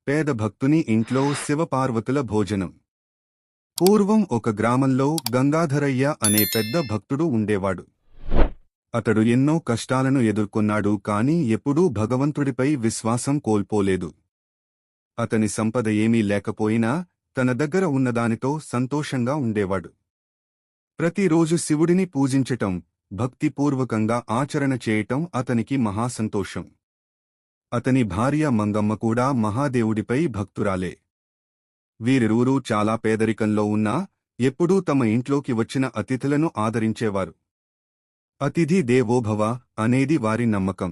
పేద భక్తుని ఇంట్లో శివపార్వతుల భోజనం. పూర్వం ఒక గ్రామంలో గంగాధరయ్య అనే పెద్ద భక్తుడు ఉండేవాడు. అతడు ఎన్నో కష్టాలను ఎదుర్కొన్నాడు, కాని ఎప్పుడూ భగవంతుడిపై విశ్వాసం కోల్పోలేదు. అతని సంపద ఏమీ లేకపోయినా తన దగ్గర ఉన్నదానితో సంతోషంగా ఉండేవాడు. ప్రతిరోజు శివుడిని పూజించటం, భక్తిపూర్వకంగా ఆచరణ చేయటం అతనికి మహాసంతోషం. అతని భార్య మంగమ్మ కూడా మహాదేవుడిపై భక్తురాలే. వీరిరువురూ చాలా పేదరికంలో ఉన్నా ఎప్పుడూ తమ ఇంట్లోకి వచ్చిన అతిథులను ఆదరించేవారు. అతిథి దేవోభవ అనేది వారి నమ్మకం.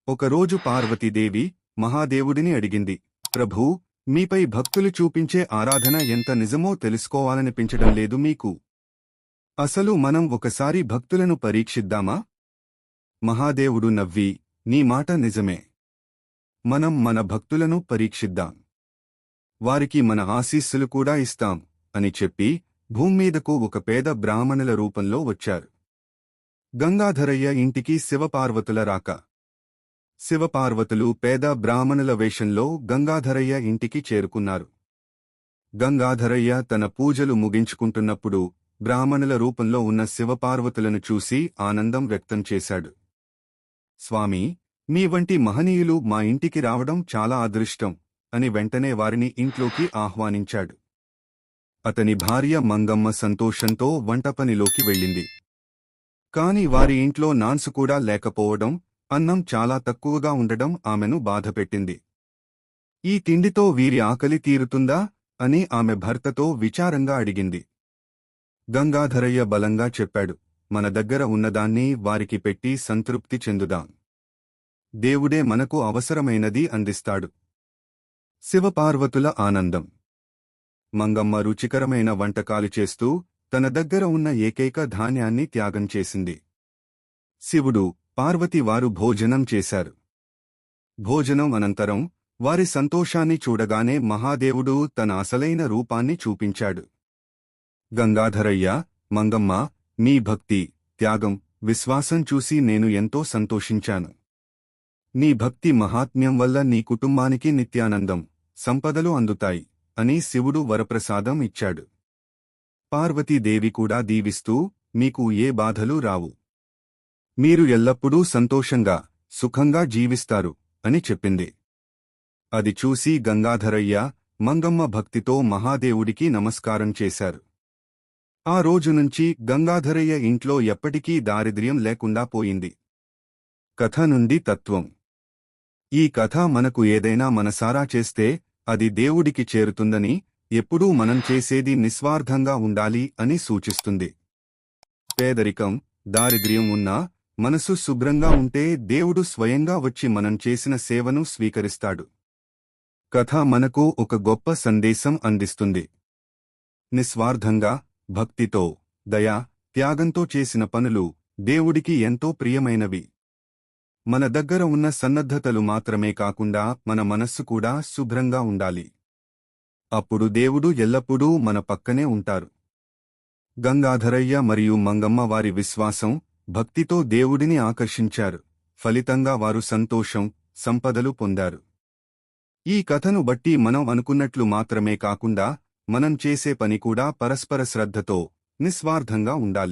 ఒకరోజు పార్వతీదేవి మహాదేవుడిని అడిగింది, ప్రభూ, మీపై భక్తులు చూపించే ఆరాధన ఎంత నిజమో తెలుసుకోవాలనిపించడం లేదు మీకు? అసలు మనం ఒకసారి భక్తులను పరీక్షిద్దామా? మహాదేవుడు నవ్వి, నీ మాట నిజమే. మనం మన భక్తులను పరీక్షిద్దాం. వారికి మన ఆశీస్సులు కూడా ఇస్తాం అని చెప్పి భూమ్మీదకు ఒక పేద బ్రాహ్మణుల రూపంలో వచ్చారు. గంగాధరయ్య ఇంటికి శివపార్వతుల రాక. శివపార్వతులు పేద బ్రాహ్మణుల వేషంలో గంగాధరయ్య ఇంటికి చేరుకున్నారు. గంగాధరయ్య తన పూజలు ముగించుకుంటున్నప్పుడు బ్రాహ్మణుల రూపంలో ఉన్న శివపార్వతులను చూసి ఆనందం వ్యక్తం చేశాడు. స్వామీ, మీ వంటి మహనీయులు మా ఇంటికి రావడం చాలా అదృష్టం అని వెంటనే వారిని ఇంట్లోకి ఆహ్వానించాడు. అతని భార్య మంగమ్మ సంతోషంతో వంటపనిలోకి వెళ్ళింది. కాని వారి ఇంట్లో నాన్సు కూడా లేకపోవడం, అన్నం చాలా తక్కువగా ఉండడం ఆమెను బాధపెట్టింది. ఈ తిండితో వీరి ఆకలి తీరుతుందా అని ఆమె భర్తతో విచారంగా అడిగింది. గంగాధరయ్య బలంగా చెప్పాడు, మన దగ్గర ఉన్నదాన్ని వారికి పెట్టి సంతృప్తి చెందుదాం. దేవుడే మనకు అవసరమైనది అందిస్తాడు. శివపార్వతుల ఆనందం. మంగమ్మ రుచికరమైన వంటకాలు చేస్తూ తన దగ్గర ఉన్న ఏకైక ధాన్యాన్ని త్యాగం చేసింది. శివుడు, పార్వతి వారు భోజనం చేశారు. భోజనం అనంతరం వారి సంతోషాన్ని చూడగానే మహాదేవుడు తన అసలైన రూపాన్ని చూపించాడు. గంగాధరయ్య, మంగమ్మ, మీ భక్తి, త్యాగం, విశ్వాసం చూసి నేను ఎంతో సంతోషించాను. నీ భక్తి మహాత్మ్యం వల్ల నీ కుటుంబానికి నిత్యానందం, సంపదలు అందుతాయి అని శివుడు వరప్రసాదం ఇచ్చాడు. పార్వతీదేవి కూడా దీవిస్తూ, మీకు ఏ బాధలు రావు. మీరు ఎల్లప్పుడూ సంతోషంగా, సుఖంగా జీవిస్తారు అని చెప్పింది. అది చూసి గంగాధరయ్య, మంగమ్మ భక్తితో మహాదేవుడికి నమస్కారం చేశారు. ఆ రోజునుంచి గంగాధరయ్య ఇంట్లో ఎప్పటికీ దారిద్ర్యం లేకుండా పోయింది. కథ నుండి తత్వం. ఈ కథ మనకు ఏదైనా మనసారా చేస్తే అది దేవుడికి చేరుతుందని, ఎప్పుడూ మనం చేసేది నిస్వార్థంగా ఉండాలి అని సూచిస్తుంది. పేదరికం, దారిద్ర్యం ఉన్నా మనసు శుభ్రంగా ఉంటే దేవుడు స్వయంగా వచ్చి మనం చేసిన సేవను స్వీకరిస్తాడు. కథ మనకు ఒక గొప్ప సందేశం అందిస్తుంది. నిస్వార్థంగా, భక్తితో, దయా, త్యాగంతో చేసిన పనులు దేవుడికి ఎంతో ప్రియమైనవి. మన దగ్గర ఉన్న సన్నద్ధతలు మాత్రమే కాకుండా మన మనస్సు కూడా శుభ్రంగా ఉండాలి. అప్పుడు దేవుడు ఎల్లప్పుడూ మన పక్కనే ఉంటారు. గంగాధరయ్య మరియు మంగమ్మ వారి విశ్వాసం, భక్తితో దేవుడిని ఆకర్షించారు. ఫలితంగా వారు సంతోషం, సంపదలు పొందారు. ఈ కథను బట్టి మనం అనుకున్నట్లు మాత్రమే కాకుండా మనం చేసే పని కూడా పరస్పర శ్రద్ధతో, నిస్వార్థంగా ఉండాలి.